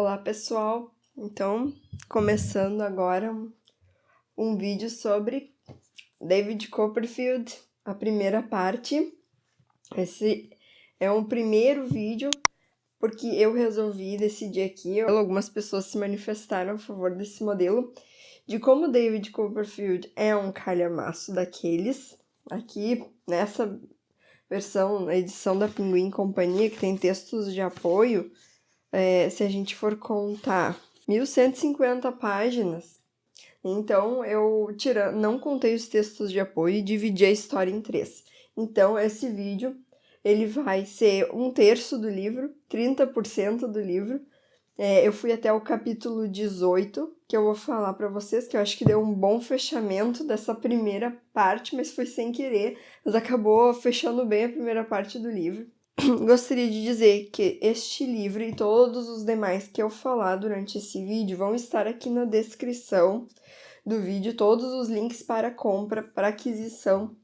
Olá pessoal, então começando agora um vídeo sobre David Copperfield, a primeira parte. Esse é um primeiro vídeo porque eu decidi aqui, algumas pessoas se manifestaram a favor desse modelo, de como David Copperfield é um calhamaço daqueles. Aqui nessa versão, na edição da Pinguim Companhia, que tem textos de apoio, se a gente for contar 1.150 páginas, então eu não contei os textos de apoio e dividi a história em 3. Então esse vídeo ele vai ser 1/3 do livro, 30% do livro. Eu fui até o capítulo 18, que eu vou falar para vocês, que eu acho que deu um bom fechamento dessa primeira parte, mas foi sem querer, mas acabou fechando bem a primeira parte do livro. Gostaria de dizer que este livro e todos os demais que eu falar durante esse vídeo vão estar aqui na descrição do vídeo, todos os links para compra, para aquisição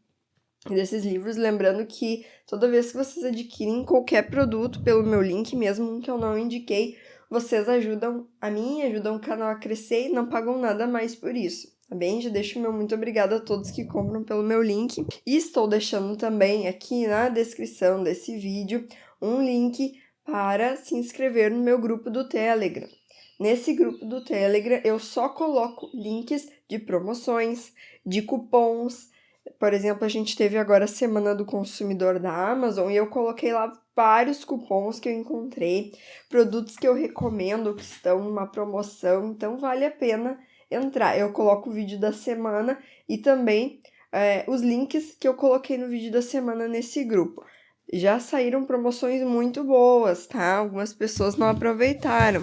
desses livros. Lembrando que toda vez que vocês adquirem qualquer produto pelo meu link, mesmo um que eu não indiquei, vocês ajudam a mim, ajudam o canal a crescer e não pagam nada mais por isso. Tá bem? Já deixo o meu muito obrigada a todos que compram pelo meu link. E estou deixando também aqui na descrição desse vídeo um link para se inscrever no meu grupo do Telegram. Nesse grupo do Telegram eu só coloco links de promoções, de cupons. Por exemplo, a gente teve agora a Semana do Consumidor da Amazon e eu coloquei lá vários cupons que eu encontrei, produtos que eu recomendo que estão numa promoção, então vale a pena entrar. Eu coloco o vídeo da semana e também os links que eu coloquei no vídeo da semana nesse grupo. Já saíram promoções muito boas, tá? Algumas pessoas não aproveitaram.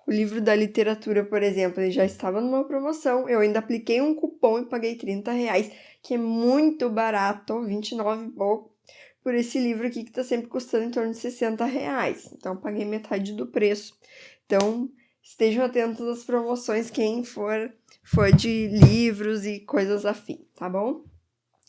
O livro da literatura, por exemplo, ele já estava numa promoção. Eu ainda apliquei um cupom e paguei R$30, que é muito barato, R$29 e pouco, por esse livro aqui que está sempre custando em torno de R$60. Então, paguei metade do preço. Então, estejam atentos às promoções, quem for de livros e coisas afim, tá bom?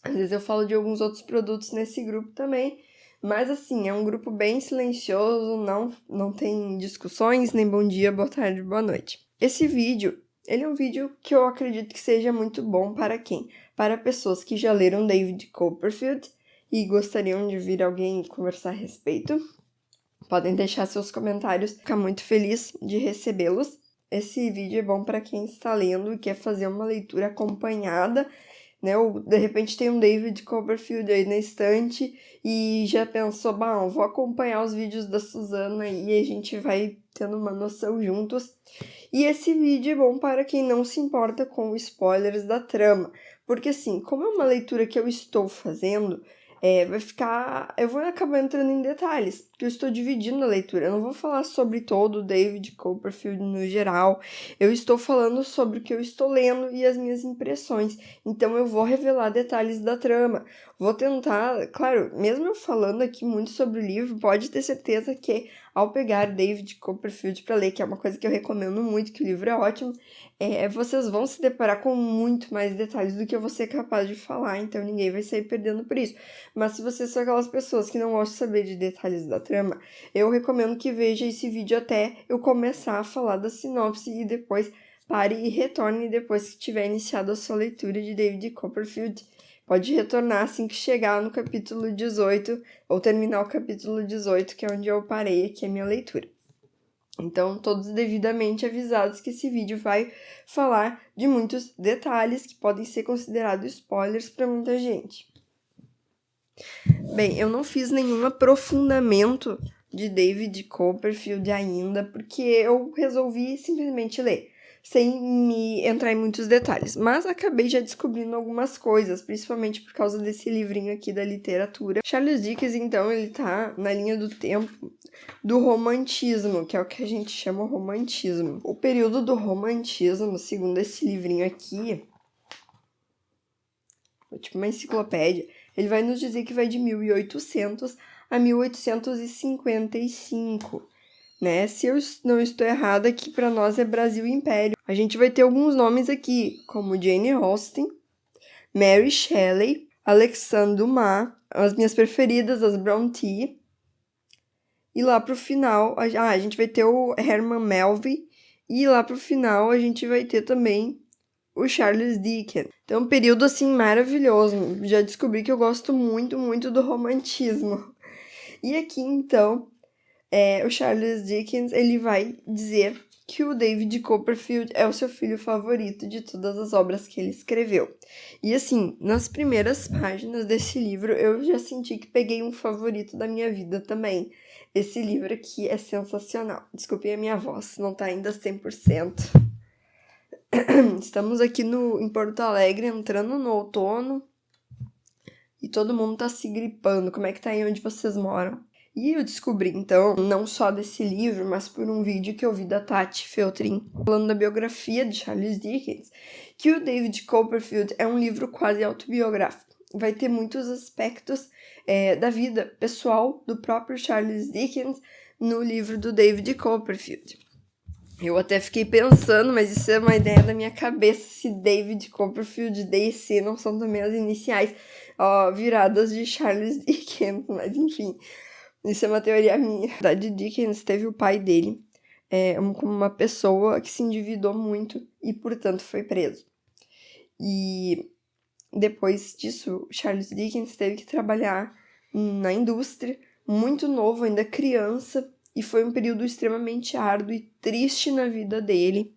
Às vezes eu falo de alguns outros produtos nesse grupo também, mas assim, é um grupo bem silencioso, não tem discussões, nem bom dia, boa tarde, boa noite. Esse vídeo, ele é um vídeo que eu acredito que seja muito bom para quem? Para pessoas que já leram David Copperfield e gostariam de vir alguém conversar a respeito. Podem deixar seus comentários, ficar muito feliz de recebê-los. Esse vídeo é bom para quem está lendo e quer fazer uma leitura acompanhada, né? Ou de repente tem um David Copperfield aí na estante e já pensou, bom, vou acompanhar os vídeos da Suzana e a gente vai tendo uma noção juntos. E esse vídeo é bom para quem não se importa com spoilers da trama, porque assim, como é uma leitura que eu estou fazendo, eu vou acabar entrando em detalhes, porque eu estou dividindo a leitura. Eu não vou falar sobre todo o David Copperfield no geral, eu estou falando sobre o que eu estou lendo e as minhas impressões. Então eu vou revelar detalhes da trama. Vou tentar, claro, mesmo eu falando aqui muito sobre o livro, pode ter certeza que ao pegar David Copperfield para ler, que é uma coisa que eu recomendo muito, que o livro é ótimo, vocês vão se deparar com muito mais detalhes do que eu vou ser capaz de falar, então ninguém vai sair perdendo por isso. Mas se vocês são aquelas pessoas que não gostam de saber de detalhes da trama, eu recomendo que veja esse vídeo até eu começar a falar da sinopse e depois pare e retorne depois que tiver iniciado a sua leitura de David Copperfield. Pode retornar assim que chegar no capítulo 18 ou terminar o capítulo 18, que é onde eu parei aqui a minha leitura. Então, todos devidamente avisados que esse vídeo vai falar de muitos detalhes que podem ser considerados spoilers para muita gente. Bem, eu não fiz nenhum aprofundamento de David Copperfield ainda, porque eu resolvi simplesmente ler, sem me entrar em muitos detalhes. Mas acabei já descobrindo algumas coisas, principalmente por causa desse livrinho aqui da literatura. Charles Dickens, então, ele tá na linha do tempo do romantismo, que é o que a gente chama de romantismo. O período do romantismo, segundo esse livrinho aqui, tipo uma enciclopédia, ele vai nos dizer que vai de 1800 a 1855, né? Se eu não estou errada, aqui para nós é Brasil Império. A gente vai ter alguns nomes aqui, como Jane Austen, Mary Shelley, Alexandre Dumas, as minhas preferidas, as Brontë, E lá pro final, a gente vai ter o Herman Melville, e lá pro final a gente vai ter também o Charles Dickens. Então, um período, assim, maravilhoso. Já descobri que eu gosto muito, muito do romantismo. E aqui, então, o Charles Dickens, ele vai dizer que o David Copperfield é o seu filho favorito de todas as obras que ele escreveu. E assim, nas primeiras páginas desse livro, eu já senti que peguei um favorito da minha vida também. Esse livro aqui é sensacional. Desculpem a minha voz, não tá ainda 100%. Estamos aqui em Porto Alegre, entrando no outono, e todo mundo tá se gripando. Como é que tá aí onde vocês moram? E eu descobri, então, não só desse livro, mas por um vídeo que eu vi da Tati Feltrin, falando da biografia de Charles Dickens, que o David Copperfield é um livro quase autobiográfico. Vai ter muitos aspectos da vida pessoal do próprio Charles Dickens no livro do David Copperfield. Eu até fiquei pensando, mas isso é uma ideia da minha cabeça, se David Copperfield e DC não são também as iniciais viradas de Charles Dickens, mas enfim... Isso é uma teoria minha. Na verdade, Dickens teve o pai dele como uma pessoa que se endividou muito e, portanto, foi preso. E depois disso, Charles Dickens teve que trabalhar na indústria, muito novo, ainda criança, e foi um período extremamente árduo e triste na vida dele.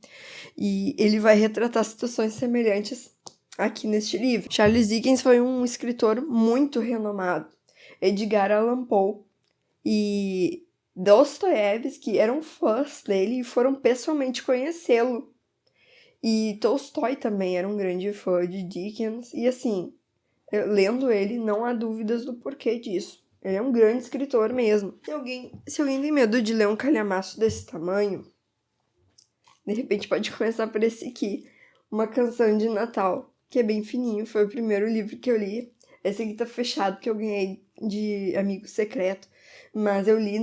E ele vai retratar situações semelhantes aqui neste livro. Charles Dickens foi um escritor muito renomado. Edgar Allan Poe e Dostoiévski eram fãs dele e foram pessoalmente conhecê-lo. E Tolstói também era um grande fã de Dickens. E assim, lendo ele, não há dúvidas do porquê disso. Ele é um grande escritor mesmo. Se alguém tem medo de ler um calhamaço desse tamanho, de repente pode começar por esse aqui. Uma Canção de Natal, que é bem fininho. Foi o primeiro livro que eu li. Esse aqui tá fechado, que eu ganhei de amigo secreto. Mas eu li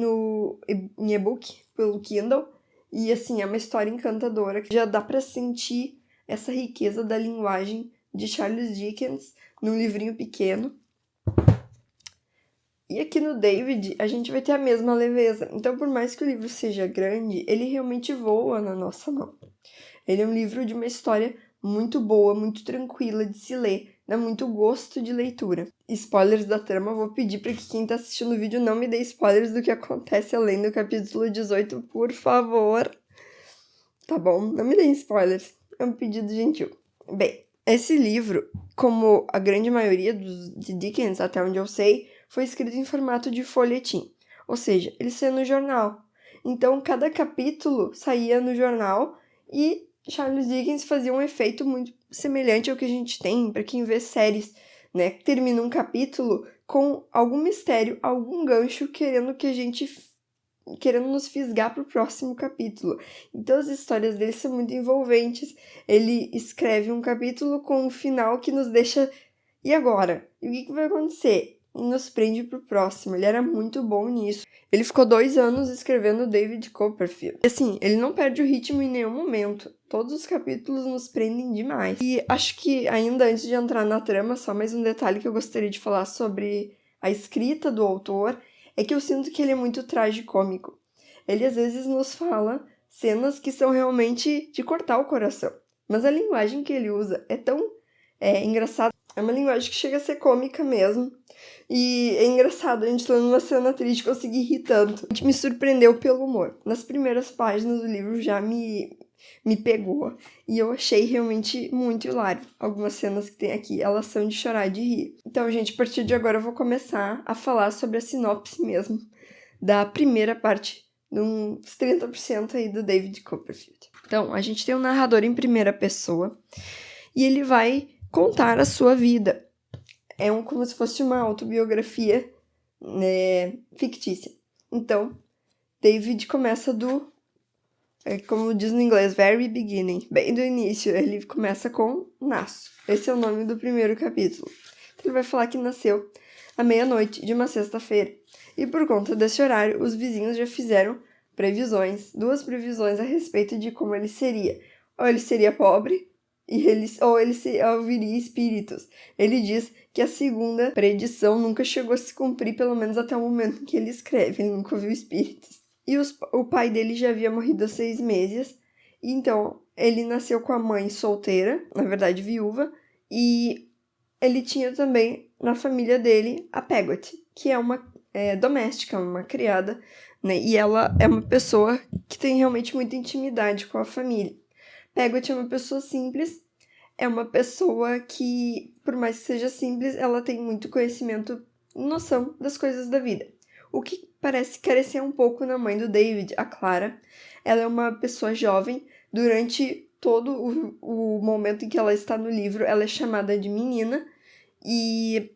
em e-book pelo Kindle. E assim, é uma história encantadora. Que já dá pra sentir essa riqueza da linguagem de Charles Dickens num livrinho pequeno. E aqui no David, a gente vai ter a mesma leveza. Então, por mais que o livro seja grande, ele realmente voa na nossa mão. Ele é um livro de uma história muito boa, muito tranquila de se ler. Dá muito gosto de leitura. Spoilers da trama, eu vou pedir para que quem tá assistindo o vídeo não me dê spoilers do que acontece além do capítulo 18, por favor. Tá bom? Não me deem spoilers. É um pedido gentil. Bem, esse livro, como a grande maioria de Dickens, até onde eu sei, foi escrito em formato de folhetim. Ou seja, ele saía no jornal. Então, cada capítulo saía no jornal e Charles Dickens fazia um efeito muito semelhante ao que a gente tem para quem vê séries, né? Termina um capítulo com algum mistério, algum gancho querendo nos fisgar para o próximo capítulo. Então as histórias dele são muito envolventes. Ele escreve um capítulo com um final que nos deixa... E agora? E o que vai acontecer? E nos prende pro próximo. Ele era muito bom nisso. Ele ficou 2 anos escrevendo David Copperfield. E assim, ele não perde o ritmo em nenhum momento. Todos os capítulos nos prendem demais. E acho que ainda antes de entrar na trama, só mais um detalhe que eu gostaria de falar sobre a escrita do autor, é que eu sinto que ele é muito tragicômico. Ele às vezes nos fala cenas que são realmente de cortar o coração. Mas a linguagem que ele usa é tão engraçada. É uma linguagem que chega a ser cômica mesmo. E é engraçado, a gente tá numa cena triste, conseguir rir tanto. A gente me surpreendeu pelo humor. Nas primeiras páginas do livro já me pegou. E eu achei realmente muito hilário. Algumas cenas que tem aqui, elas são de chorar e de rir. Então, gente, a partir de agora eu vou começar a falar sobre a sinopse mesmo. Da primeira parte, uns 30% aí do David Copperfield. Então, a gente tem um narrador em primeira pessoa. E ele vai contar a sua vida. É como se fosse uma autobiografia fictícia. Então, David começa como diz no inglês, very beginning, bem do início. Ele começa com nasço. Esse é o nome do primeiro capítulo. Ele vai falar que nasceu à meia-noite de uma sexta-feira. E por conta desse horário, os vizinhos já fizeram previsões, 2 previsões a respeito de como ele seria. Ou ele seria pobre, ou ele se ouviria espíritos. Ele diz que a segunda predição nunca chegou a se cumprir, pelo menos até o momento em que ele escreve, ele nunca ouviu espíritos. E o pai dele já havia morrido há 6 meses, então ele nasceu com a mãe solteira, na verdade viúva, e ele tinha também na família dele a Peggot, que é uma doméstica, uma criada, né? E ela é uma pessoa que tem realmente muita intimidade com a família. Peggot é uma pessoa simples, é uma pessoa que, por mais que seja simples, ela tem muito conhecimento, noção das coisas da vida. O que parece carecer um pouco na mãe do David, a Clara. Ela é uma pessoa jovem. Durante todo o momento em que ela está no livro, ela é chamada de menina. E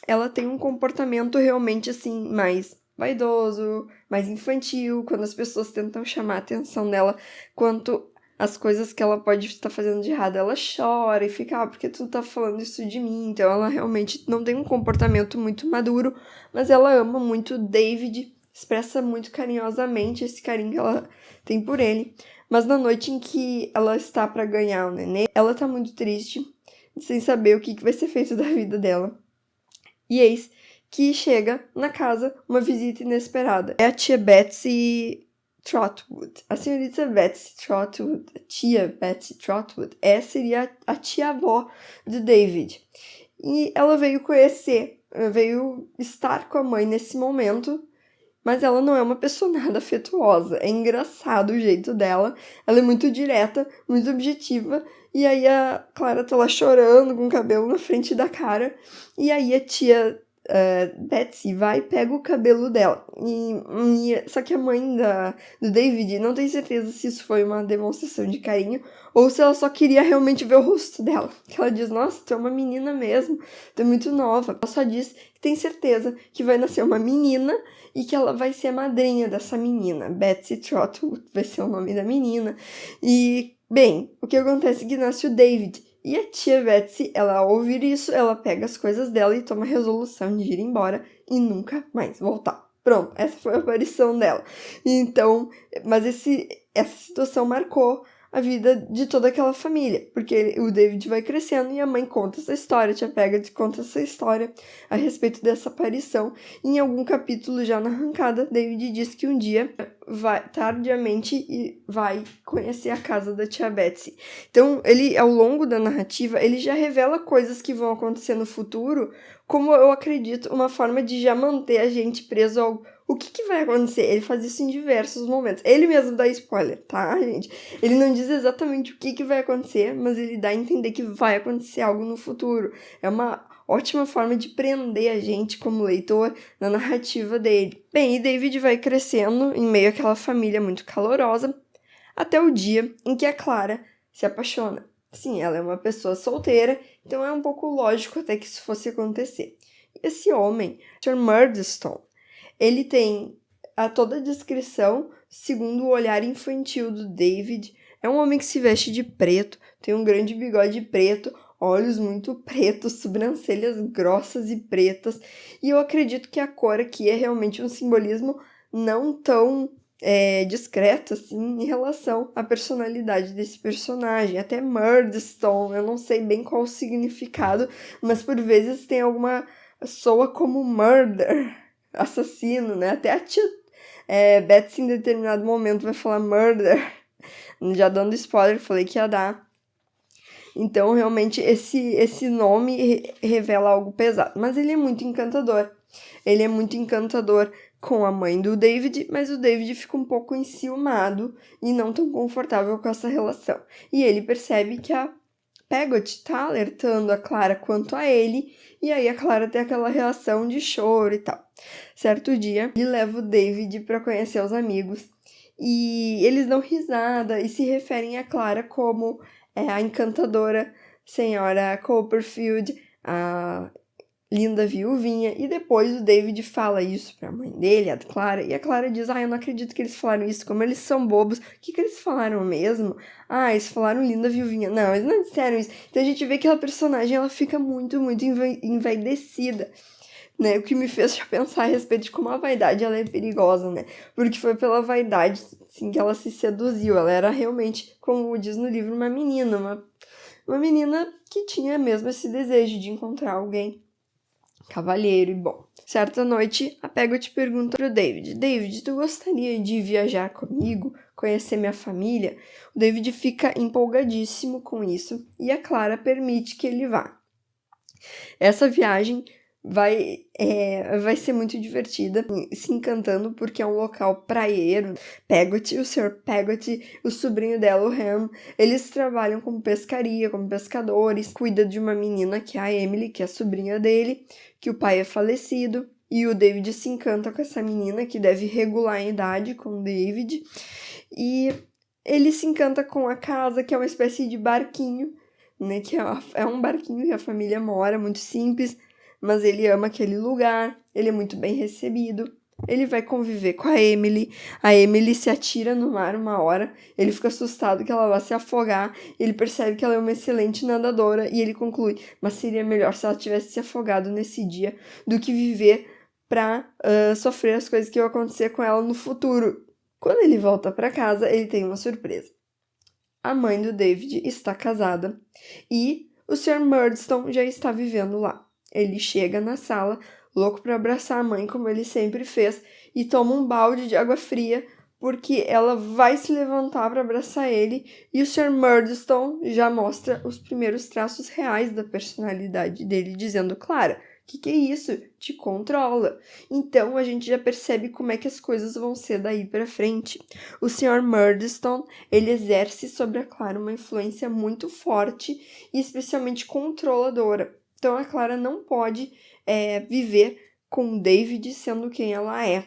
ela tem um comportamento realmente, assim, mais vaidoso, mais infantil, quando as pessoas tentam chamar a atenção dela quanto as coisas que ela pode estar fazendo de errado, ela chora e fica, porque tu tá falando isso de mim? Então ela realmente não tem um comportamento muito maduro, mas ela ama muito David, expressa muito carinhosamente esse carinho que ela tem por ele. Mas na noite em que ela está para ganhar o nenê, ela tá muito triste, sem saber o que vai ser feito da vida dela. E eis que chega na casa uma visita inesperada. É a tia Betsy Trotwood. A senhorita Betsy Trotwood, a tia Betsy Trotwood, seria a tia-avó de David. E ela veio veio estar com a mãe nesse momento, mas ela não é uma pessoa nada afetuosa. É engraçado o jeito dela. Ela é muito direta, muito objetiva. E aí a Clara tá lá chorando com o cabelo na frente da cara. E aí a tia Betsy vai e pega o cabelo dela. Só que a mãe do David não tem certeza se isso foi uma demonstração de carinho ou se ela só queria realmente ver o rosto dela. Ela diz, nossa, tu é uma menina mesmo, tu é muito nova. Ela só diz que tem certeza que vai nascer uma menina e que ela vai ser a madrinha dessa menina. Betsy Trotwood vai ser o nome da menina. E, bem, o que acontece é que nasce o David. E a tia Betsy, ela ao ouvir isso, ela pega as coisas dela e toma a resolução de ir embora e nunca mais voltar. Pronto, essa foi a aparição dela. Então, mas essa situação marcou a vida de toda aquela família, porque o David vai crescendo e a mãe conta essa história, a tia Peggy conta essa história a respeito dessa aparição. E em algum capítulo já na arrancada, David diz que um dia tardiamente vai conhecer a casa da tia Betsy. Então, ele, ao longo da narrativa, ele já revela coisas que vão acontecer no futuro, como eu acredito, uma forma de já manter a gente preso ao o que vai acontecer. Ele faz isso em diversos momentos. Ele mesmo dá spoiler, tá, gente? Ele não diz exatamente o que vai acontecer, mas ele dá a entender que vai acontecer algo no futuro. É uma ótima forma de prender a gente como leitor na narrativa dele. Bem, e David vai crescendo em meio àquela família muito calorosa, até o dia em que a Clara se apaixona. Sim, ela é uma pessoa solteira, então é um pouco lógico até que isso fosse acontecer. E esse homem, Sir Murdstone, ele tem toda a descrição segundo o olhar infantil do David. É um homem que se veste de preto, tem um grande bigode preto, olhos muito pretos, sobrancelhas grossas e pretas. E eu acredito que a cor aqui é realmente um simbolismo não tão discreto assim em relação à personalidade desse personagem. Até Murdstone, eu não sei bem qual o significado, mas por vezes tem alguma... soa como murder, assassino, né? Até a tia Betsy em determinado momento vai falar murder. Já dando spoiler, falei que ia dar. Então, realmente, esse nome revela algo pesado. Mas ele é muito encantador. Ele é muito encantador com a mãe do David, mas o David fica um pouco enciumado e não tão confortável com essa relação. E ele percebe que a Peggot tá alertando a Clara quanto a ele, e aí a Clara tem aquela reação de choro e tal. Certo dia, ele leva o David para conhecer os amigos, e eles dão risada e se referem a Clara como a encantadora senhora Copperfield, a linda viuvinha, e depois o David fala isso pra mãe dele, a Clara, e a Clara diz, eu não acredito que eles falaram isso, como eles são bobos, o que eles falaram mesmo? Eles falaram linda viuvinha, não, eles não disseram isso. Então a gente vê que aquela personagem, ela fica muito, muito envaidecida, né, o que me fez já pensar a respeito de como a vaidade, ela é perigosa, né, porque foi pela vaidade, assim, que ela se seduziu, ela era realmente, como diz no livro, uma menina, uma menina que tinha mesmo esse desejo de encontrar alguém cavalheiro e bom. Certa noite, a Peggy pergunta pro David: David, tu gostaria de viajar comigo, conhecer minha família? O David fica empolgadíssimo com isso e a Clara permite que ele vá. Essa viagem vai ser muito divertida, se encantando porque é um local praieiro. Peggotty, o Sr. Peggotty, o sobrinho dela, o Ham, eles trabalham como pescaria, como pescadores, cuida de uma menina que é a Emily, que é a sobrinha dele, que o pai é falecido, e o David se encanta com essa menina, que deve regular em idade com o David, e ele se encanta com a casa, que é uma espécie de barquinho, né, que é um barquinho que a família mora, muito simples, mas ele ama aquele lugar, ele é muito bem recebido. Ele vai conviver com a Emily se atira no mar uma hora, ele fica assustado que ela vai se afogar, ele percebe que ela é uma excelente nadadora e ele conclui, mas seria melhor se ela tivesse se afogado nesse dia do que viver pra sofrer as coisas que vão acontecer com ela no futuro. Quando ele volta pra casa, ele tem uma surpresa. A mãe do David está casada e o Sr. Murdstone já está vivendo lá. Ele chega na sala, louco para abraçar a mãe, como ele sempre fez, e toma um balde de água fria, porque ela vai se levantar para abraçar ele, e o Sr. Murdstone já mostra os primeiros traços reais da personalidade dele, dizendo: Clara, que é isso? Te controla. Então a gente já percebe como é que as coisas vão ser daí para frente. O Sr. Murdstone, ele exerce sobre a Clara uma influência muito forte e especialmente controladora. Então a Clara não pode viver com David sendo quem ela é.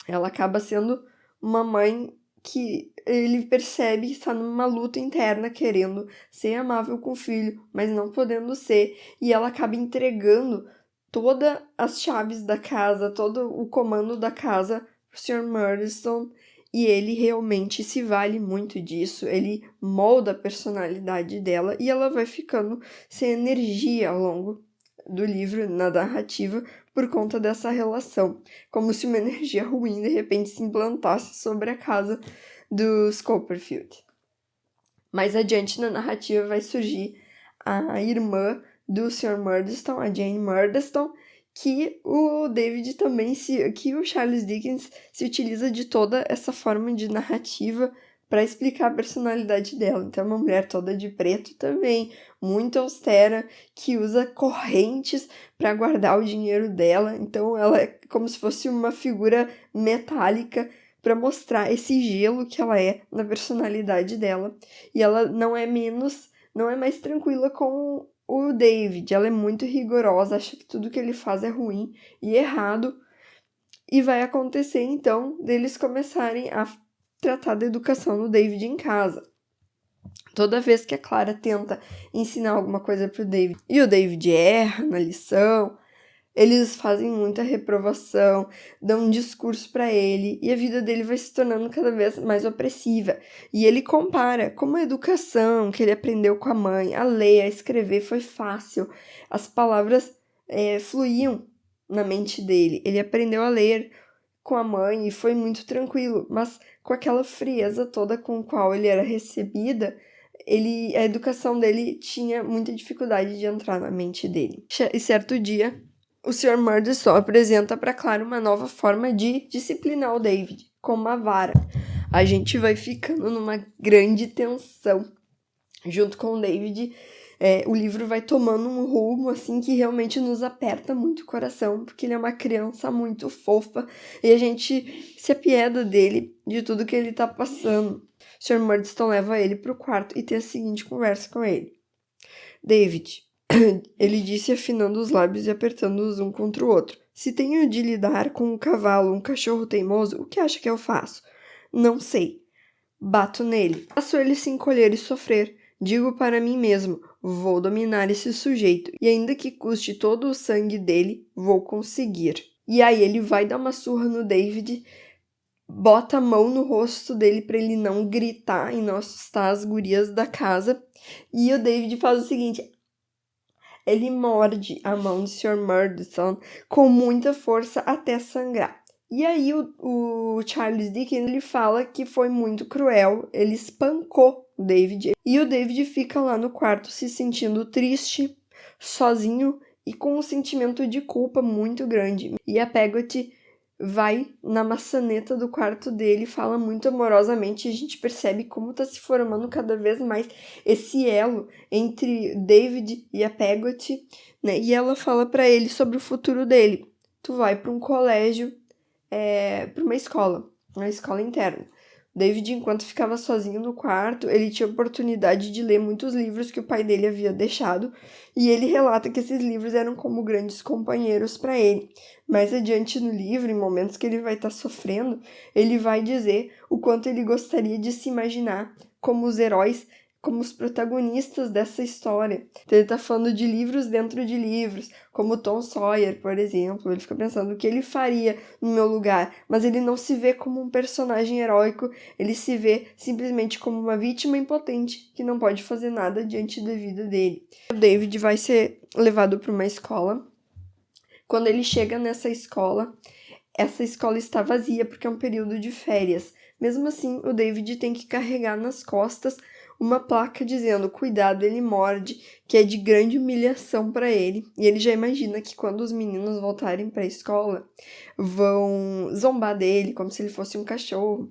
Ela acaba sendo uma mãe que ele percebe que está numa luta interna, querendo ser amável com o filho, mas não podendo ser, e ela acaba entregando todas as chaves da casa, todo o comando da casa pro Sr. Murdstone, e ele realmente se vale muito disso, ele molda a personalidade dela, e ela vai ficando sem energia ao longo do livro, na narrativa, por conta dessa relação, como se uma energia ruim de repente se implantasse sobre a casa dos Copperfield. Mais adiante na narrativa vai surgir a irmã do Sr. Murdstone, a Jane Murdstone, que o David também que o Charles Dickens se utiliza de toda essa forma de narrativa para explicar a personalidade dela. Então, é uma mulher toda de preto também, muito austera, que usa correntes para guardar o dinheiro dela. Então, ela é como se fosse uma figura metálica para mostrar esse gelo que ela é na personalidade dela. E ela não é mais tranquila com o David. Ela é muito rigorosa, acha que tudo que ele faz é ruim e errado. E vai acontecer, então, deles começarem a tratar da educação do David em casa. Toda vez que a Clara tenta ensinar alguma coisa pro David e o David erra na lição, eles fazem muita reprovação, dão um discurso para ele e a vida dele vai se tornando cada vez mais opressiva. E ele compara como a educação que ele aprendeu com a mãe, a ler, a escrever foi fácil, as palavras fluíam na mente dele. Ele aprendeu a ler com a mãe e foi muito tranquilo, mas com aquela frieza toda com a qual ele era recebida, a educação dele tinha muita dificuldade de entrar na mente dele. E certo dia, o Sr. Murdstone apresenta para Clara uma nova forma de disciplinar o David, com uma vara. A gente vai ficando numa grande tensão junto com o David. O livro vai tomando um rumo assim que realmente nos aperta muito o coração, porque ele é uma criança muito fofa e a gente se apieda dele, de tudo que ele tá passando. O Sr. Murdstone leva ele pro quarto e tem a seguinte conversa com ele. David, ele disse afinando os lábios e apertando-os um contra o outro. Se tenho de lidar com um cavalo, um cachorro teimoso, o que acha que eu faço? Não sei. Bato nele. Faço ele se encolher e sofrer. Digo para mim mesmo, vou dominar esse sujeito, e ainda que custe todo o sangue dele, vou conseguir. E aí ele vai dar uma surra no David, bota a mão no rosto dele para ele não gritar e não assustar as gurias da casa, e o David faz o seguinte, ele morde a mão do Sr. Murdstone com muita força até sangrar. E aí o Charles Dickens, ele fala que foi muito cruel, ele espancou o David. E o David fica lá no quarto se sentindo triste, sozinho e com um sentimento de culpa muito grande. E a Peggy vai na maçaneta do quarto dele, fala muito amorosamente, e a gente percebe como tá se formando cada vez mais esse elo entre David e a Peggy, né? E ela fala para ele sobre o futuro dele. Tu vai para um colégio, para uma escola interna. David, enquanto ficava sozinho no quarto, ele tinha oportunidade de ler muitos livros que o pai dele havia deixado, e ele relata que esses livros eram como grandes companheiros para ele. Mais adiante no livro, em momentos que ele vai estar sofrendo, ele vai dizer o quanto ele gostaria de se imaginar como os heróis, como os protagonistas dessa história. Então, ele tá falando de livros dentro de livros, como Tom Sawyer, por exemplo. Ele fica pensando o que ele faria no meu lugar, mas ele não se vê como um personagem heróico, ele se vê simplesmente como uma vítima impotente que não pode fazer nada diante da vida dele. O David vai ser levado para uma escola. Quando ele chega nessa escola, essa escola está vazia porque é um período de férias. Mesmo assim, o David tem que carregar nas costas uma placa dizendo cuidado, ele morde, que é de grande humilhação para ele. E ele já imagina que quando os meninos voltarem para a escola, vão zombar dele como se ele fosse um cachorro.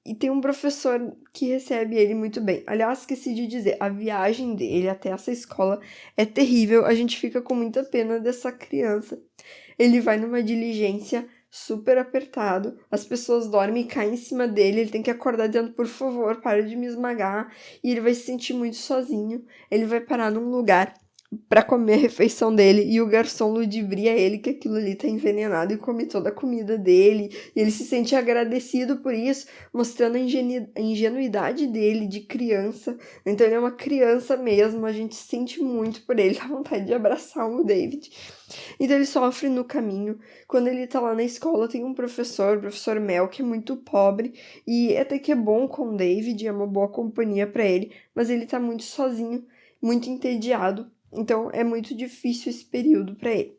E tem um professor que recebe ele muito bem. Aliás, esqueci de dizer, a viagem dele até essa escola é terrível. A gente fica com muita pena dessa criança. Ele vai numa diligência super apertado, as pessoas dormem e caem em cima dele, ele tem que acordar dizendo, por favor, para de me esmagar, e ele vai se sentir muito sozinho. Ele vai parar num lugar para comer a refeição dele, e o garçom ludibria ele que aquilo ali tá envenenado e come toda a comida dele, e ele se sente agradecido por isso, mostrando a ingenuidade dele de criança. Então ele é uma criança mesmo, a gente sente muito por ele, dá vontade de abraçar o David. Então ele sofre no caminho. Quando ele tá lá na escola, tem um professor, o professor Mel, que é muito pobre, e até que é bom com o David, é uma boa companhia para ele, mas ele tá muito sozinho, muito entediado. Então, é muito difícil esse período para ele.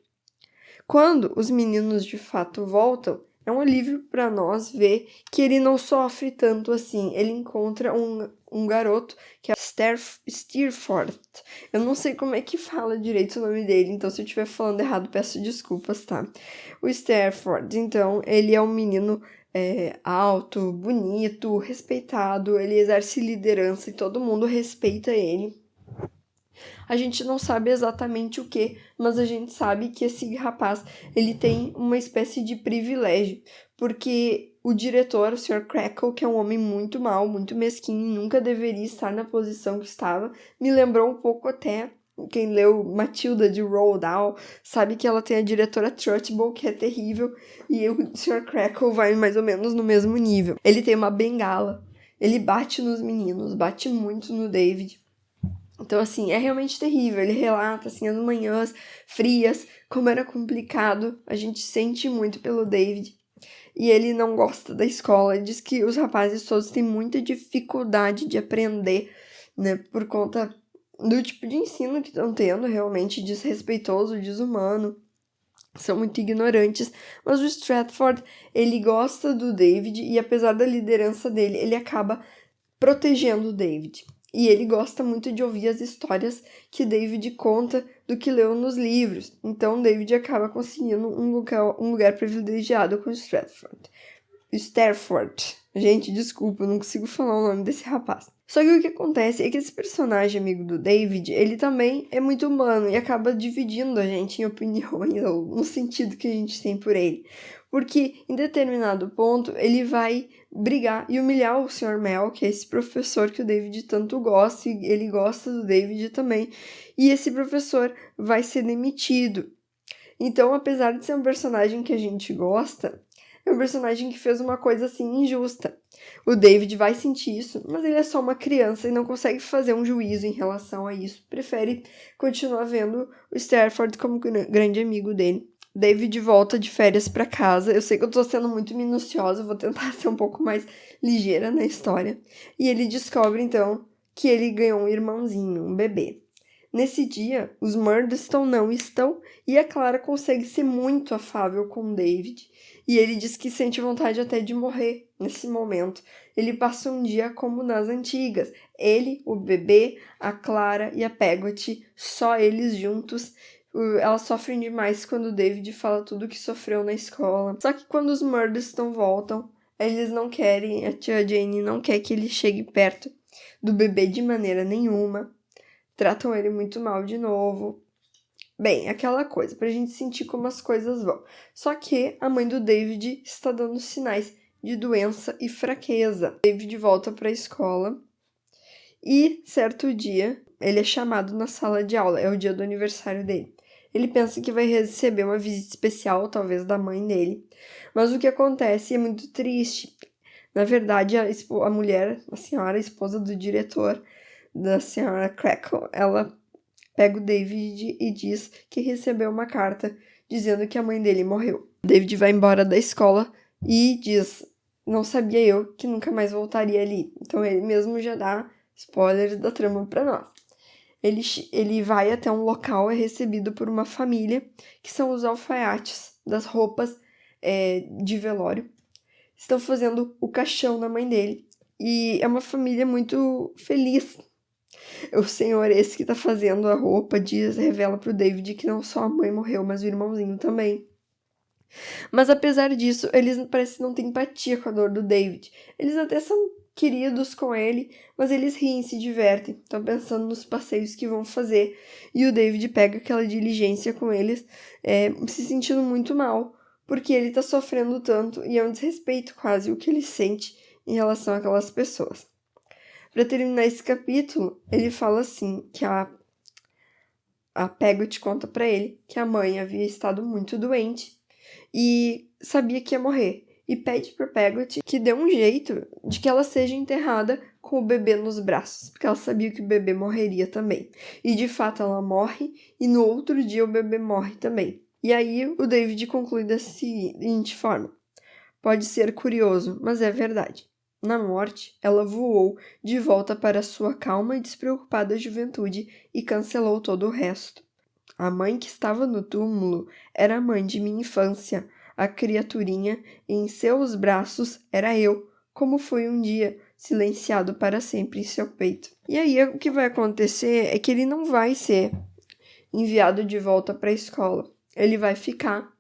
Quando os meninos de fato voltam, é um alívio para nós ver que ele não sofre tanto assim. Ele encontra um garoto que é Steerforth. Eu não sei como é que fala direito o nome dele, então se eu estiver falando errado, peço desculpas, tá? O Steerforth, então, ele é um menino alto, bonito, respeitado, ele exerce liderança e todo mundo respeita ele. A gente não sabe exatamente o que, mas a gente sabe que esse rapaz, ele tem uma espécie de privilégio, porque o diretor, o Sr. Crackle, que é um homem muito mau, muito mesquinho, nunca deveria estar na posição que estava, me lembrou um pouco até quem leu Matilda de Roald Dahl sabe que ela tem a diretora Trunchbull, que é terrível, e o Sr. Crackle vai mais ou menos no mesmo nível. Ele tem uma bengala, ele bate nos meninos, bate muito no David. Então, assim, é realmente terrível. Ele relata, assim, as manhãs frias, como era complicado. A gente sente muito pelo David. E ele não gosta da escola. Ele diz que os rapazes todos têm muita dificuldade de aprender, né? Por conta do tipo de ensino que estão tendo, realmente desrespeitoso, desumano. São muito ignorantes. Mas o Stratford, ele gosta do David e apesar da liderança dele, ele acaba protegendo o David. E ele gosta muito de ouvir as histórias que David conta do que leu nos livros. Então, David acaba conseguindo um lugar privilegiado com Stafford. Gente, desculpa, eu não consigo falar o nome desse rapaz. Só que o que acontece é que esse personagem amigo do David, ele também é muito humano e acaba dividindo a gente em opiniões, ou no sentido que a gente tem por ele. Porque em determinado ponto ele vai brigar e humilhar o Sr. Mel, que é esse professor que o David tanto gosta, e ele gosta do David também, e esse professor vai ser demitido. Então, apesar de ser um personagem que a gente gosta, é um personagem que fez uma coisa assim injusta. O David vai sentir isso, mas ele é só uma criança e não consegue fazer um juízo em relação a isso. Prefere continuar vendo o Stafford como grande amigo dele. David volta de férias para casa. Eu sei que eu tô sendo muito minuciosa, vou tentar ser um pouco mais ligeira na história. E ele descobre, então, que ele ganhou um irmãozinho, um bebê. Nesse dia, os Murdstone não estão e a Clara consegue ser muito afável com o David. E ele diz que sente vontade até de morrer nesse momento. Ele passa um dia como nas antigas. Ele, o bebê, a Clara e a Peggotty, só eles juntos. Elas sofrem demais quando o David fala tudo que sofreu na escola. Só que quando os Murdstone voltam, eles não querem, a tia Jane não quer que ele chegue perto do bebê de maneira nenhuma. Tratam ele muito mal de novo. Bem, aquela coisa, pra gente sentir como as coisas vão. Só que a mãe do David está dando sinais de doença e fraqueza. David volta pra escola e, certo dia, ele é chamado na sala de aula. É o dia do aniversário dele. Ele pensa que vai receber uma visita especial, talvez da mãe dele. Mas o que acontece é muito triste. Na verdade, a mulher, a senhora, a esposa do diretor, da senhora Crackle, ela pega o David e diz que recebeu uma carta dizendo que a mãe dele morreu. David vai embora da escola e diz: não sabia eu que nunca mais voltaria ali. Então ele mesmo já dá spoilers da trama pra nós. Ele vai até um local, é recebido por uma família, que são os alfaiates das roupas de velório. Estão fazendo o caixão da mãe dele. E é uma família muito feliz. O senhor esse que tá fazendo a roupa revela pro David que não só a mãe morreu, mas o irmãozinho também. Mas apesar disso, eles parecem não ter empatia com a dor do David. Eles até são queridos com ele, mas eles riem e se divertem. Estão pensando nos passeios que vão fazer. E o David pega aquela diligência com eles, se sentindo muito mal, porque ele tá sofrendo tanto e é um desrespeito quase o que ele sente em relação àquelas pessoas. Para terminar esse capítulo, ele fala assim, que a Peggotty conta para ele que a mãe havia estado muito doente e sabia que ia morrer. E pede para Peggotty que dê um jeito de que ela seja enterrada com o bebê nos braços, porque ela sabia que o bebê morreria também. E de fato ela morre, e no outro dia o bebê morre também. E aí o David conclui da seguinte forma: pode ser curioso, mas é verdade. Na morte, ela voou de volta para sua calma e despreocupada juventude e cancelou todo o resto. A mãe que estava no túmulo era a mãe de minha infância. A criaturinha em seus braços era eu, como fui um dia, silenciado para sempre em seu peito. E aí o que vai acontecer é que ele não vai ser enviado de volta para a escola. Ele vai ficar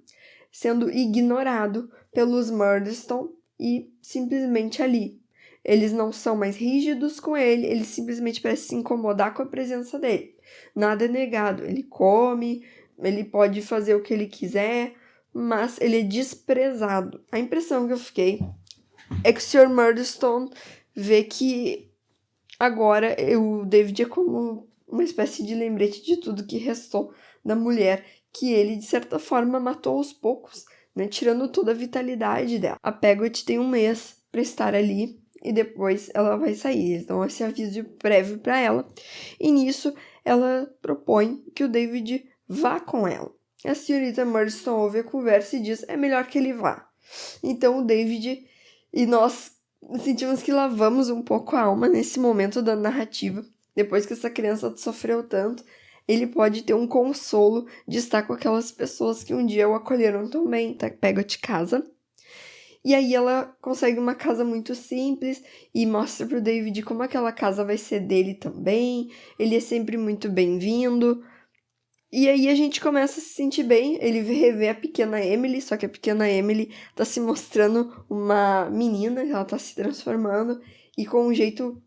sendo ignorado pelos Murdstone e simplesmente ali. Eles não são mais rígidos com ele, eles simplesmente parecem se incomodar com a presença dele. Nada é negado, ele come, ele pode fazer o que ele quiser, mas ele é desprezado. A impressão que eu fiquei é que o Sr. Murdstone vê que agora o David é como uma espécie de lembrete de tudo que restou da mulher, que ele, de certa forma, matou aos poucos, né, tirando toda a vitalidade dela. A Peggotty tem um mês para estar ali e depois ela vai sair. Eles dão esse aviso prévio para ela. E nisso, ela propõe que o David vá com ela. A senhorita Murdstone ouve a conversa e diz: é melhor que ele vá. Então o David e nós sentimos que lavamos um pouco a alma nesse momento da narrativa. Depois que essa criança sofreu tanto, ele pode ter um consolo de estar com aquelas pessoas que um dia o acolheram tão bem. Tá? Peggotty casa. E aí ela consegue uma casa muito simples e mostra pro David como aquela casa vai ser dele também. Ele é sempre muito bem-vindo. E aí a gente começa a se sentir bem, ele revê a pequena Emily, só que a pequena Emily tá se mostrando uma menina, ela tá se transformando, e com um jeito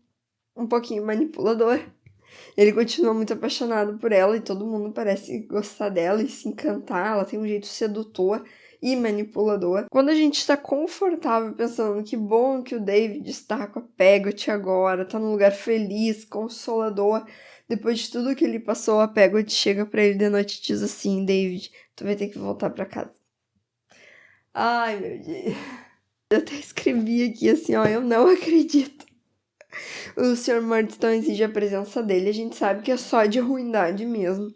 um pouquinho manipulador. Ele continua muito apaixonado por ela e todo mundo parece gostar dela e se encantar, ela tem um jeito sedutor e manipulador. Quando a gente está confortável pensando que bom que o David está com a Peggotty agora, tá num lugar feliz, consolador, depois de tudo que ele passou, a Peggotty chega pra ele de noite e diz assim: David, tu vai ter que voltar pra casa. Ai, meu Deus. Eu até escrevi aqui assim, ó, eu não acredito. O Sr. Murdstone exige a presença dele, a gente sabe que é só de ruindade mesmo.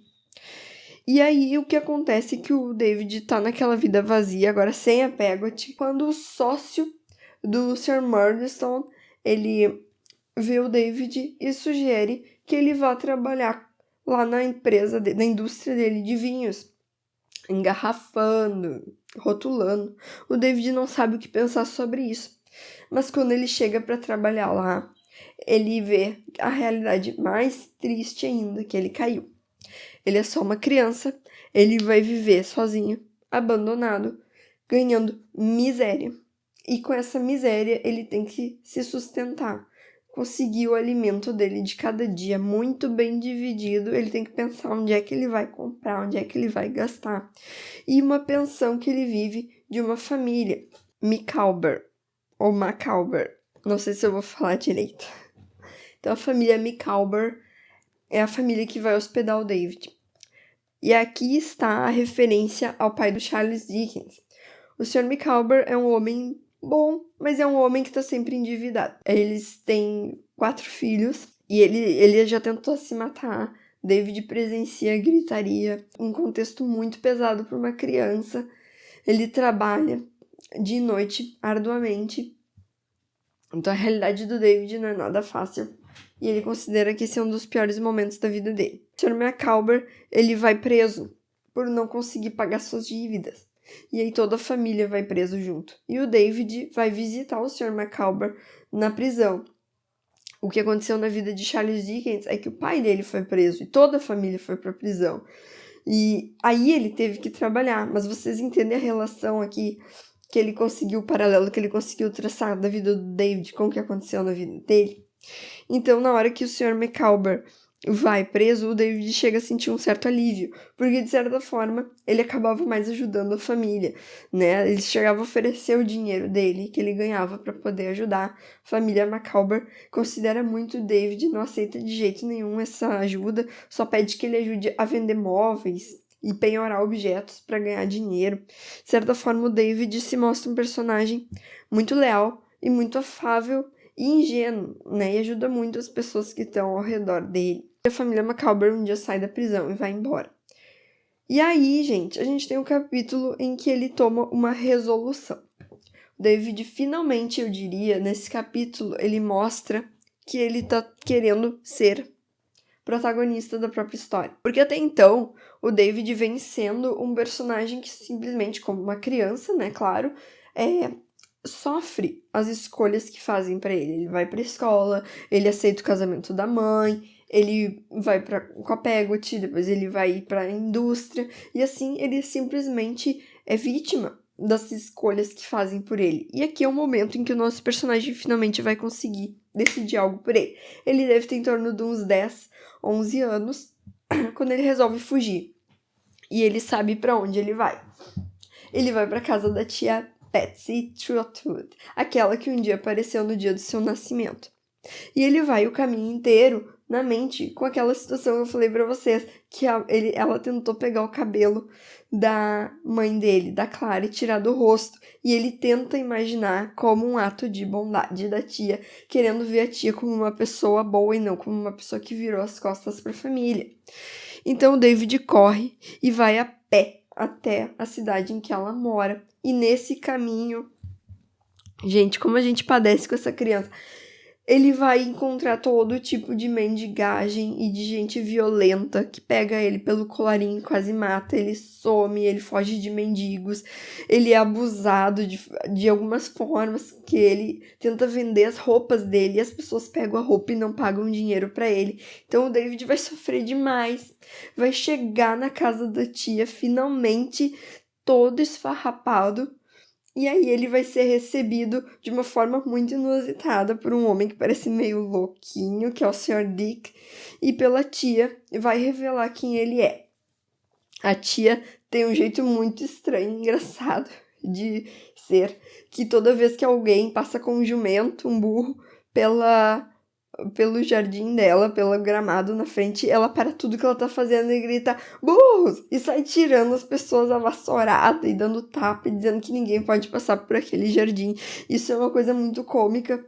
E aí o que acontece é que o David tá naquela vida vazia, agora sem a Peggotty, quando o sócio do Sr. Murdstone, ele vê o David e sugere que ele vá trabalhar lá na empresa, na indústria dele de vinhos, engarrafando, rotulando. O David não sabe o que pensar sobre isso. Mas quando ele chega para trabalhar lá, ele vê a realidade mais triste ainda, que ele caiu. Ele é só uma criança, ele vai viver sozinho, abandonado, ganhando miséria. E com essa miséria, ele tem que se sustentar. Conseguir o alimento dele de cada dia muito bem dividido, ele tem que pensar onde é que ele vai comprar, onde é que ele vai gastar. E uma pensão que ele vive de uma família, Micawber, ou Macawber, não sei se eu vou falar direito. Então a família Micawber é a família que vai hospedar o David. E aqui está a referência ao pai do Charles Dickens. O Sr. Micawber é um homem bom, mas é um homem que está sempre endividado. Eles têm 4 filhos e ele já tentou se matar. David presencia gritaria, um contexto muito pesado para uma criança. Ele trabalha de noite arduamente. Então a realidade do David não é nada fácil. E ele considera que esse é um dos piores momentos da vida dele. O Sr. Micawber, ele vai preso por não conseguir pagar suas dívidas. E aí toda a família vai preso junto. E o David vai visitar o Sr. Micawber na prisão. O que aconteceu na vida de Charles Dickens é que o pai dele foi preso e toda a família foi para a prisão. E aí ele teve que trabalhar. Mas vocês entendem a relação aqui que ele conseguiu, o paralelo que ele conseguiu traçar da vida do David com o que aconteceu na vida dele? Então, na hora que o Sr. Micawber vai preso, o David chega a sentir um certo alívio, porque, de certa forma, ele acabava mais ajudando a família, né? Ele chegava a oferecer o dinheiro dele, que ele ganhava para poder ajudar. A família Micawber considera muito o David, não aceita de jeito nenhum essa ajuda, só pede que ele ajude a vender móveis e penhorar objetos para ganhar dinheiro. De certa forma, o David se mostra um personagem muito leal e muito afável e ingênuo, né? E ajuda muito as pessoas que estão ao redor dele. A família Micawber um dia sai da prisão e vai embora. E aí, gente, a gente tem um capítulo em que ele toma uma resolução. O David, finalmente, eu diria, nesse capítulo, ele mostra que ele tá querendo ser protagonista da própria história. Porque até então, o David vem sendo um personagem que simplesmente, como uma criança, né, claro, sofre as escolhas que fazem para ele. Ele vai pra escola, ele aceita o casamento da mãe, ele vai com a Peggy, depois ele vai pra indústria, e assim ele simplesmente é vítima das escolhas que fazem por ele. E aqui é o momento em que o nosso personagem finalmente vai conseguir decidir algo por ele. Ele deve ter em torno de uns 10, 11 anos, quando ele resolve fugir. E ele sabe para onde ele vai. Ele vai pra casa da tia Patsy Trotwood, aquela que um dia apareceu no dia do seu nascimento. E ele vai o caminho inteiro na mente com aquela situação que eu falei pra vocês, que ela tentou pegar o cabelo da mãe dele, da Clara, e tirar do rosto. E ele tenta imaginar como um ato de bondade da tia, querendo ver a tia como uma pessoa boa e não como uma pessoa que virou as costas pra família. Então o David corre e vai a pé até a cidade em que ela mora. E nesse caminho, gente, como a gente padece com essa criança, ele vai encontrar todo tipo de mendigagem e de gente violenta que pega ele pelo colarinho e quase mata. Ele some, ele foge de mendigos, ele é abusado de algumas formas, que ele tenta vender as roupas dele e as pessoas pegam a roupa e não pagam dinheiro pra ele. Então o David vai sofrer demais, vai chegar na casa da tia finalmente todo esfarrapado. E aí ele vai ser recebido de uma forma muito inusitada por um homem que parece meio louquinho, que é o Sr. Dick, e pela tia, vai revelar quem ele é. A tia tem um jeito muito estranho e engraçado de ser, que toda vez que alguém passa com um jumento, um burro, pelo jardim dela, pelo gramado na frente, ela para tudo que ela tá fazendo e grita burros! E sai tirando as pessoas à vassourada e dando tapa e dizendo que ninguém pode passar por aquele jardim. Isso é uma coisa muito cômica.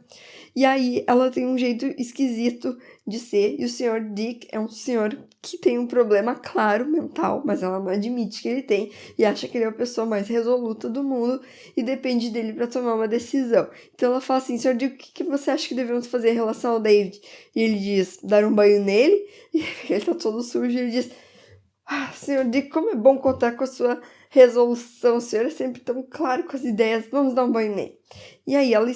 E aí ela tem um jeito esquisito de ser, e o Sr. Dick é um senhor que tem um problema claro mental, mas ela não admite que ele tem, e acha que ele é a pessoa mais resoluta do mundo, e depende dele para tomar uma decisão. Então ela fala assim, Sr. Dick, o que você acha que devemos fazer em relação ao David? E ele diz, dar um banho nele, e ele tá todo sujo, e ele diz, Sr. Dick, como é bom contar com a sua resolução, o senhor é sempre tão claro com as ideias, vamos dar um banho nele. E aí ela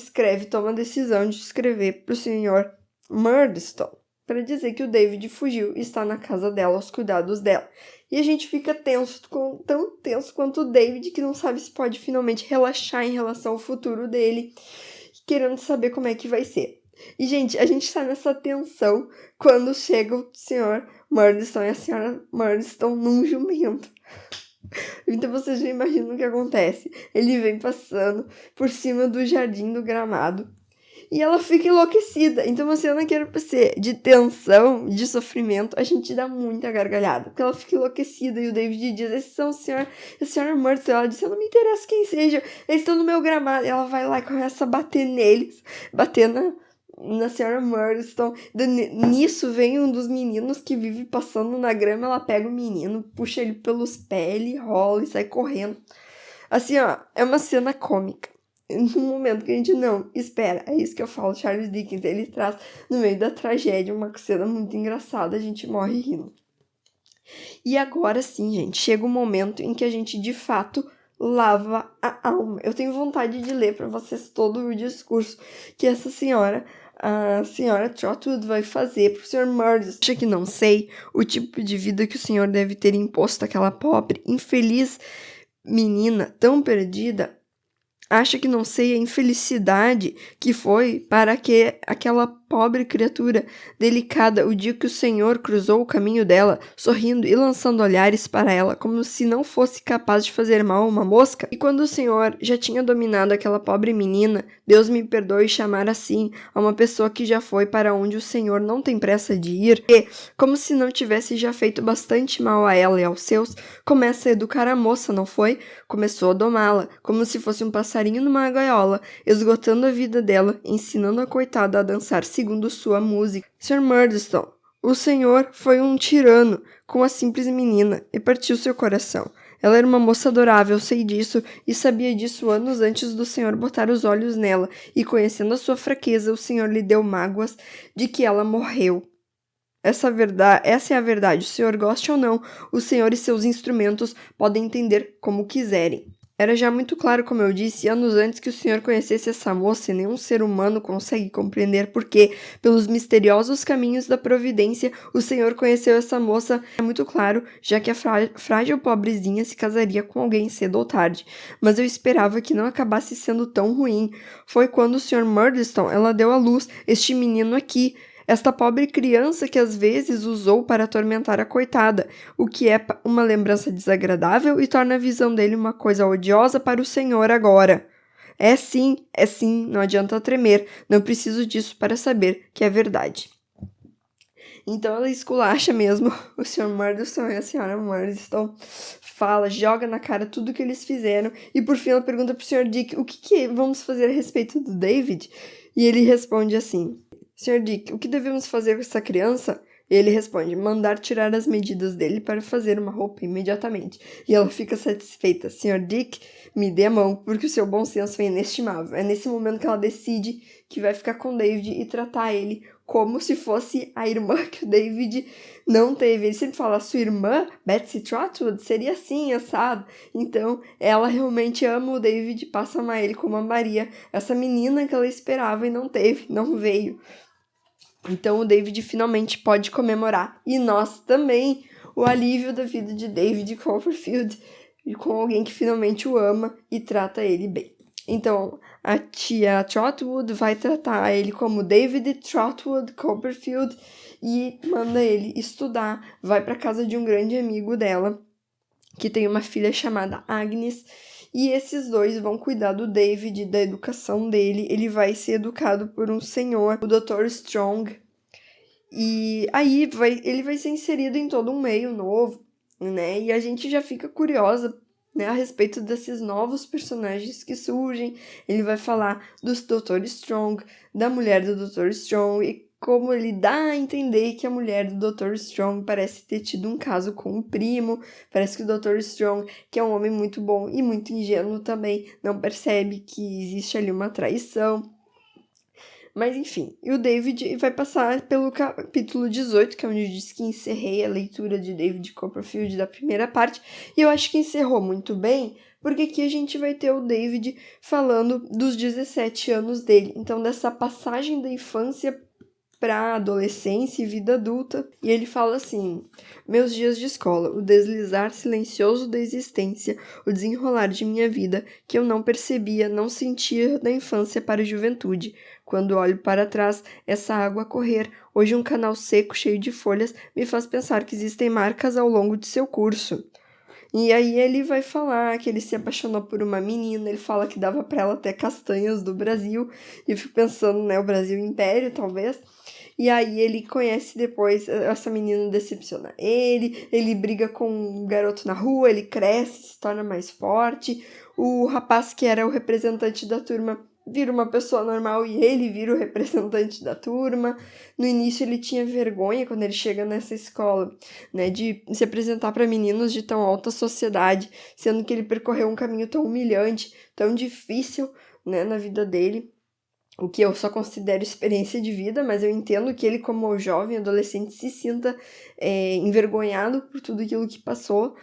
toma a decisão de escrever para o Sr. Murdstone, para dizer que o David fugiu e está na casa dela, aos cuidados dela. E a gente fica tenso, tão tenso quanto o David, que não sabe se pode finalmente relaxar em relação ao futuro dele, querendo saber como é que vai ser. E, gente, a gente tá nessa tensão quando chega o Sr. Murdstone e a senhora Murdstone num jumento. Então vocês já imaginam o que acontece. Ele vem passando por cima do jardim do gramado e ela fica enlouquecida. Então uma cena que era pra ser de tensão, de sofrimento, a gente dá muita gargalhada, porque ela fica enlouquecida e o David diz, esses são a senhora Murtaugh. Ela diz, eu não me interessa quem seja, eles estão no meu gramado. E ela vai lá e começa a bater neles, bater na senhora Murdstone. Nisso vem um dos meninos que vive passando na grama, ela pega o menino, puxa ele pelos pés, ele rola e sai correndo. Assim, ó, é uma cena cômica. Num momento que a gente não espera. É isso que eu falo, Charles Dickens, ele traz no meio da tragédia uma cena muito engraçada, a gente morre rindo. E agora sim, gente, chega o momento em que a gente de fato lava a alma. Eu tenho vontade de ler para vocês todo o discurso que essa senhora, a senhora Trotwood, vai fazer pro Sr. Murdstone. Acha que não sei o tipo de vida que o senhor deve ter imposto àquela pobre, infeliz menina tão perdida? Acha que não sei a infelicidade que foi para que aquela pobre criatura delicada o dia que o Senhor cruzou o caminho dela, sorrindo e lançando olhares para ela, como se não fosse capaz de fazer mal a uma mosca? E quando o Senhor já tinha dominado aquela pobre menina, Deus me perdoe chamar assim a uma pessoa que já foi para onde o Senhor não tem pressa de ir, e, como se não tivesse já feito bastante mal a ela e aos seus, começa a educar a moça, não foi? Começou a domá-la, como se fosse um passarinho numa gaiola, esgotando a vida dela, ensinando a coitada a dançar segundo sua música. Sr. Murdstone, o senhor foi um tirano com a simples menina e partiu seu coração. Ela era uma moça adorável, sei disso, e sabia disso anos antes do senhor botar os olhos nela, e conhecendo a sua fraqueza, o senhor lhe deu mágoas de que ela morreu. Essa é a verdade. O senhor goste ou não, o senhor e seus instrumentos podem entender como quiserem. Era já muito claro, como eu disse, anos antes que o senhor conhecesse essa moça, e nenhum ser humano consegue compreender porque, pelos misteriosos caminhos da providência, o senhor conheceu essa moça. É muito claro, já que a frágil pobrezinha se casaria com alguém cedo ou tarde. Mas eu esperava que não acabasse sendo tão ruim. Foi quando o Sr. Murdstone, ela deu à luz este menino aqui, esta pobre criança que às vezes usou para atormentar a coitada, o que é uma lembrança desagradável e torna a visão dele uma coisa odiosa para o senhor agora. É sim, não adianta tremer, não preciso disso para saber que é verdade. Então ela esculacha mesmo o Sr. Murdstone e a senhora Murdstone, fala, joga na cara tudo que eles fizeram, e por fim ela pergunta pro Sr. Dick o que vamos fazer a respeito do David? E ele responde assim, Sr. Dick, o que devemos fazer com essa criança? E ele responde, mandar tirar as medidas dele para fazer uma roupa imediatamente. E ela fica satisfeita. Sr. Dick, me dê a mão, porque o seu bom senso é inestimável. É nesse momento que ela decide que vai ficar com o David e tratar ele como se fosse a irmã que o David não teve. Ele sempre fala, sua irmã, Betsy Trotwood, seria assim, assado. Então, ela realmente ama o David, passa a amar ele como a Maria, essa menina que ela esperava e não teve, não veio. Então o David finalmente pode comemorar, e nós também, o alívio da vida de David Copperfield, com alguém que finalmente o ama e trata ele bem. Então a tia Trotwood vai tratar ele como David Trotwood Copperfield e manda ele estudar, vai para casa de um grande amigo dela, que tem uma filha chamada Agnes, e esses dois vão cuidar do David, da educação dele. Ele vai ser educado por um senhor, o Dr. Strong. E aí ele vai ser inserido em todo um meio novo, né? E a gente já fica curiosa né, a respeito desses novos personagens que surgem. Ele vai falar do Dr. Strong, da mulher do Dr. Strong, e como ele dá a entender que a mulher do Dr. Strong parece ter tido um caso com o primo. Parece que o Dr. Strong, que é um homem muito bom e muito ingênuo também, não percebe que existe ali uma traição. Mas enfim, e o David vai passar pelo capítulo 18, que é onde diz que encerrei a leitura de David Copperfield da primeira parte, e eu acho que encerrou muito bem, porque aqui a gente vai ter o David falando dos 17 anos dele, então dessa passagem da infância para adolescência e vida adulta, e ele fala assim: meus dias de escola, o deslizar silencioso da existência, o desenrolar de minha vida, que eu não percebia, não sentia da infância para a juventude. Quando olho para trás, essa água a correr, hoje um canal seco cheio de folhas, me faz pensar que existem marcas ao longo de seu curso. E aí ele vai falar que ele se apaixonou por uma menina, ele fala que dava para ela até castanhas do Brasil, e eu fico pensando, né, o Brasil Império, talvez. E aí ele conhece depois, essa menina decepciona ele briga com um garoto na rua, ele cresce, se torna mais forte. O rapaz que era o representante da turma vira uma pessoa normal e ele vira o representante da turma. No início ele tinha vergonha quando ele chega nessa escola, né, de se apresentar para meninos de tão alta sociedade, sendo que ele percorreu um caminho tão humilhante, tão difícil, né, na vida dele. O que eu só considero experiência de vida, mas eu entendo que ele, como jovem, adolescente, se sinta envergonhado por tudo aquilo que passou.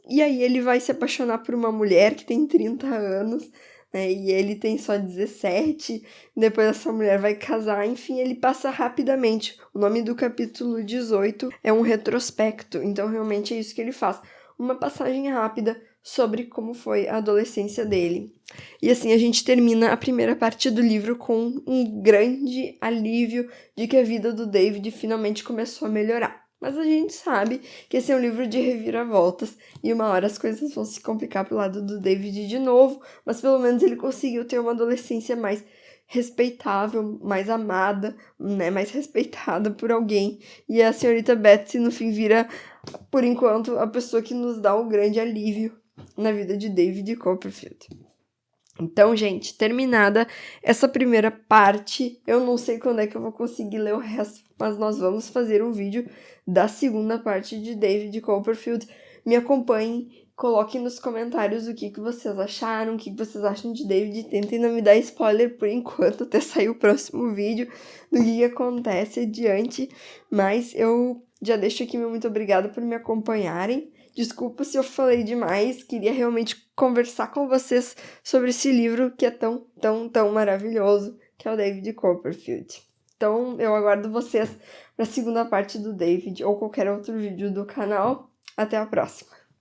E aí ele vai se apaixonar por uma mulher que tem 30 anos, né, e ele tem só 17. Depois essa mulher vai casar, enfim, ele passa rapidamente. O nome do capítulo 18 é um retrospecto, então realmente é isso que ele faz. Uma passagem rápida sobre como foi a adolescência dele. E assim a gente termina a primeira parte do livro com um grande alívio de que a vida do David finalmente começou a melhorar. Mas a gente sabe que esse é um livro de reviravoltas e uma hora as coisas vão se complicar pro lado do David de novo, mas pelo menos ele conseguiu ter uma adolescência mais respeitável, mais amada, né, mais respeitada por alguém. E a senhorita Betsy no fim vira, por enquanto, a pessoa que nos dá um grande alívio na vida de David Copperfield. Então, gente, terminada essa primeira parte, eu não sei quando é que eu vou conseguir ler o resto, mas nós vamos fazer um vídeo da segunda parte de David Copperfield. Me acompanhem, coloquem nos comentários o que vocês acharam, o que vocês acham de David. Tentem não me dar spoiler por enquanto, até sair o próximo vídeo do que acontece adiante. Mas eu já deixo aqui meu muito obrigado por me acompanharem. Desculpa se eu falei demais, queria realmente conversar com vocês sobre esse livro que é tão, tão, tão maravilhoso, que é o David Copperfield. Então, eu aguardo vocês para a segunda parte do David ou qualquer outro vídeo do canal. Até a próxima!